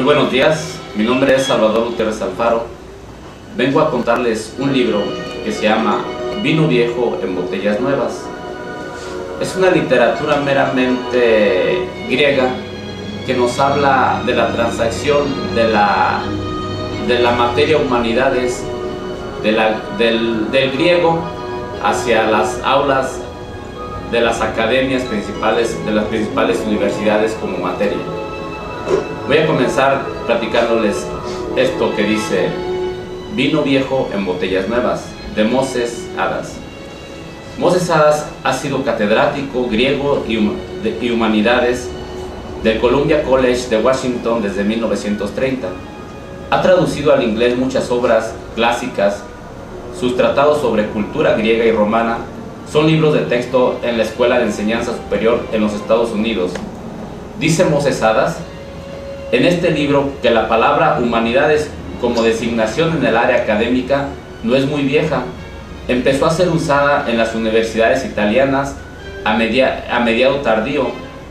Muy buenos días, mi nombre es Salvador Gutiérrez Alfaro. Vengo a contarles un libro que se llama Vino Viejo en Botellas Nuevas. Es una literatura meramente griega que nos habla de la transacción de la materia humanidades del griego hacia las aulas de las academias principales, de las principales universidades como materia. Voy a comenzar platicándoles esto que dice Vino Viejo en Botellas Nuevas, de Moses Hadas. Moses Hadas ha sido catedrático griego y humanidades del Columbia College de Washington desde 1930. Ha traducido al inglés muchas obras clásicas. Sus tratados sobre cultura griega y romana son libros de texto en la Escuela de Enseñanza Superior en los Estados Unidos. Dice Moses Hadas en este libro que la palabra humanidades como designación en el área académica no es muy vieja. Empezó a ser usada en las universidades italianas a mediado tardío,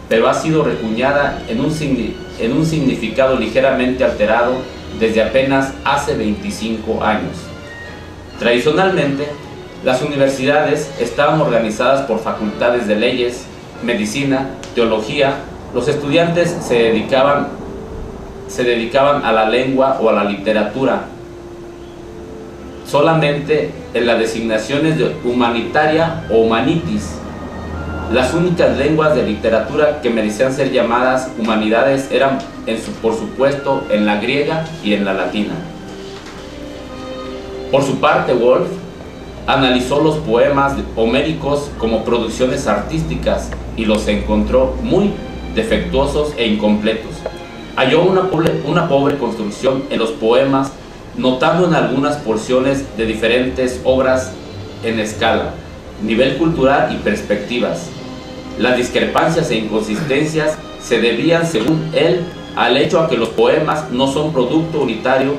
pero ha sido recuñada en un significado ligeramente alterado desde apenas hace 25 años. Tradicionalmente, las universidades estaban organizadas por facultades de leyes, medicina, teología. Los estudiantes se dedicaban a la lengua o a la literatura. Solamente en las designaciones de humanitaria o humanitis, las únicas lenguas de literatura que merecían ser llamadas humanidades eran, por supuesto, en la griega y en la latina. Por su parte, Woolf analizó los poemas homéricos como producciones artísticas y los encontró muy defectuosos e incompletos. Halló una pobre construcción en los poemas, notando en algunas porciones de diferentes obras en escala, nivel cultural y perspectivas. Las discrepancias e inconsistencias se debían, según él, al hecho a que los poemas no son producto unitario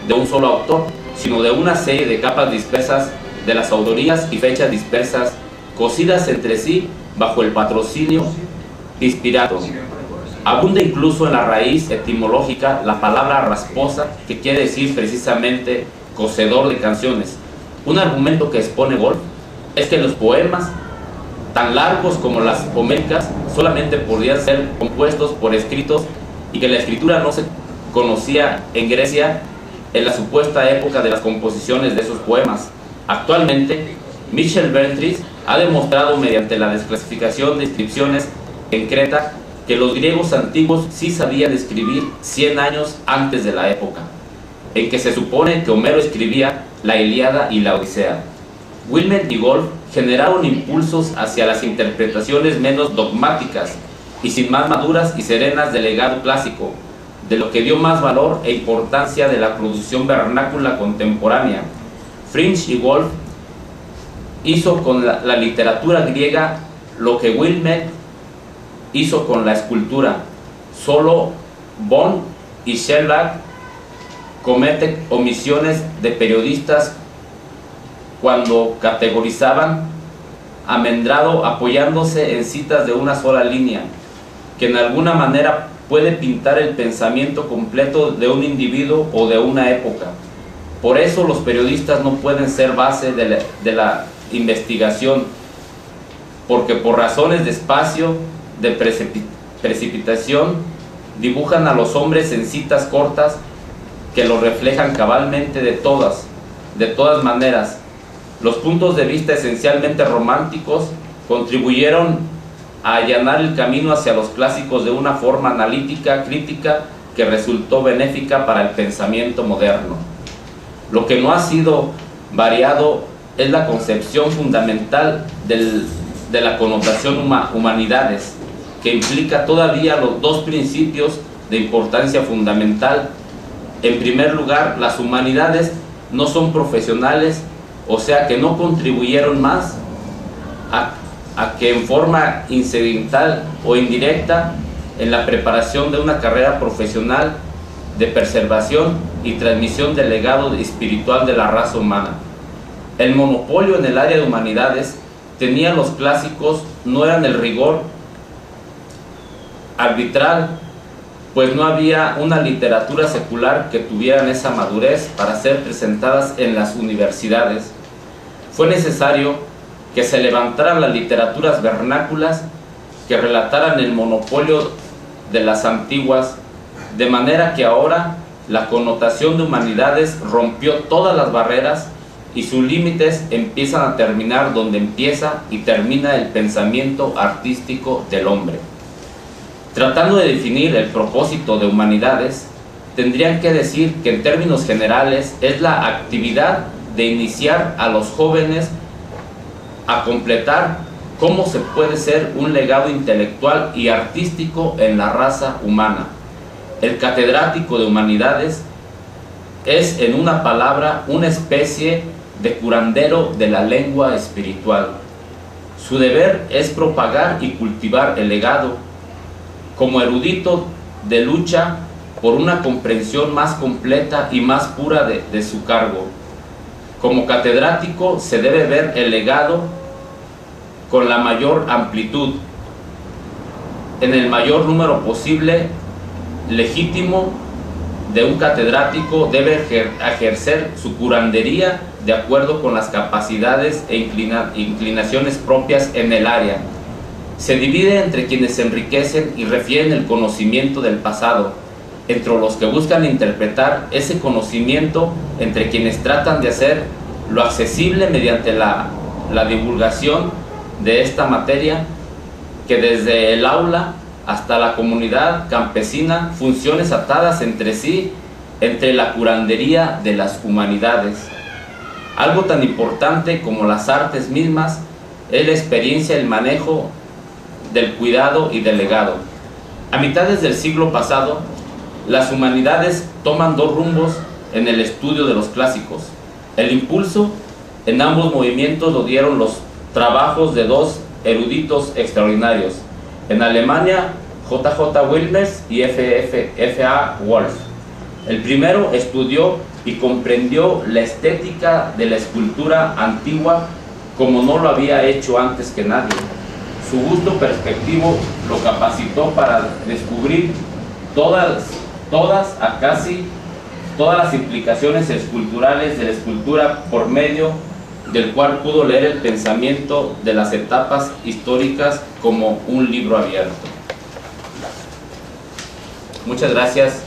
de un solo autor, sino de una serie de capas dispersas de las autorías y fechas dispersas, cosidas entre sí bajo el patrocinio inspirado. Abunda incluso en la raíz etimológica la palabra rasposa, que quiere decir precisamente cocedor de canciones. Un argumento que expone Woolf es que los poemas, tan largos como las homéricas, solamente podían ser compuestos por escritos y que la escritura no se conocía en Grecia en la supuesta época de las composiciones de esos poemas. Actualmente, Michel Ventris ha demostrado mediante la desclasificación de inscripciones en Creta que los griegos antiguos sí sabían escribir 100 años antes de la época en que se supone que Homero escribía la Ilíada y la Odisea. Wilmette y Woolf generaron impulsos hacia las interpretaciones menos dogmáticas y sin más maduras y serenas del legado clásico, de lo que dio más valor e importancia de la producción vernácula contemporánea. Fringe y Woolf hizo con la literatura griega lo que Wilmette hizo con la escultura. Solo Bond y Shellac cometen omisiones de periodistas cuando categorizaban a Medrado apoyándose en citas de una sola línea, que en alguna manera puede pintar el pensamiento completo de un individuo o de una época. Por eso los periodistas no pueden ser base de la investigación, porque por razones de espacio, de precipitación, dibujan a los hombres en citas cortas que los reflejan cabalmente de todas maneras. Los puntos de vista esencialmente románticos contribuyeron a allanar el camino hacia los clásicos de una forma analítica, crítica, que resultó benéfica para el pensamiento moderno. Lo que no ha sido variado es la concepción fundamental de la connotación humanidades, que implica todavía los dos principios de importancia fundamental. En primer lugar, las humanidades no son profesionales, o sea que no contribuyeron más a que en forma incidental o indirecta en la preparación de una carrera profesional de preservación y transmisión del legado espiritual de la raza humana. El monopolio en el área de humanidades tenían los clásicos, no eran el rigor arbitral pues no había una literatura secular que tuvieran esa madurez para ser presentadas en las universidades. Fue necesario que se levantaran las literaturas vernáculas que relataran el monopolio de las antiguas, de manera que ahora la connotación de humanidades rompió todas las barreras y sus límites empiezan a terminar donde empieza y termina el pensamiento artístico del hombre. Tratando de definir el propósito de humanidades, tendrían que decir que en términos generales es la actividad de iniciar a los jóvenes a completar cómo se puede ser un legado intelectual y artístico en la raza humana. El catedrático de humanidades es, en una palabra, una especie de curandero de la lengua espiritual. Su deber es propagar y cultivar el legado. Como erudito de lucha por una comprensión más completa y más pura de su cargo. Como catedrático se debe ver el legado con la mayor amplitud, en el mayor número posible legítimo de un catedrático. Debe ejercer su curandería de acuerdo con las capacidades e inclinaciones propias en el área. Se divide entre quienes se enriquecen y refieren el conocimiento del pasado, entre los que buscan interpretar ese conocimiento, entre quienes tratan de hacer lo accesible mediante la divulgación de esta materia, que desde el aula hasta la comunidad campesina, funciones atadas entre sí, entre la curandería de las humanidades. Algo tan importante como las artes mismas es la experiencia y el manejo del cuidado y del legado. A mitades del siglo pasado, las humanidades toman dos rumbos en el estudio de los clásicos. El impulso en ambos movimientos lo dieron los trabajos de dos eruditos extraordinarios. En Alemania, J.J. Wilmers y F.A. Wolf. El primero estudió y comprendió la estética de la escultura antigua como no lo había hecho antes que nadie. Su gusto perspectivo lo capacitó para descubrir casi todas las implicaciones esculturales de la escultura, por medio del cual pudo leer el pensamiento de las etapas históricas como un libro abierto. Muchas gracias.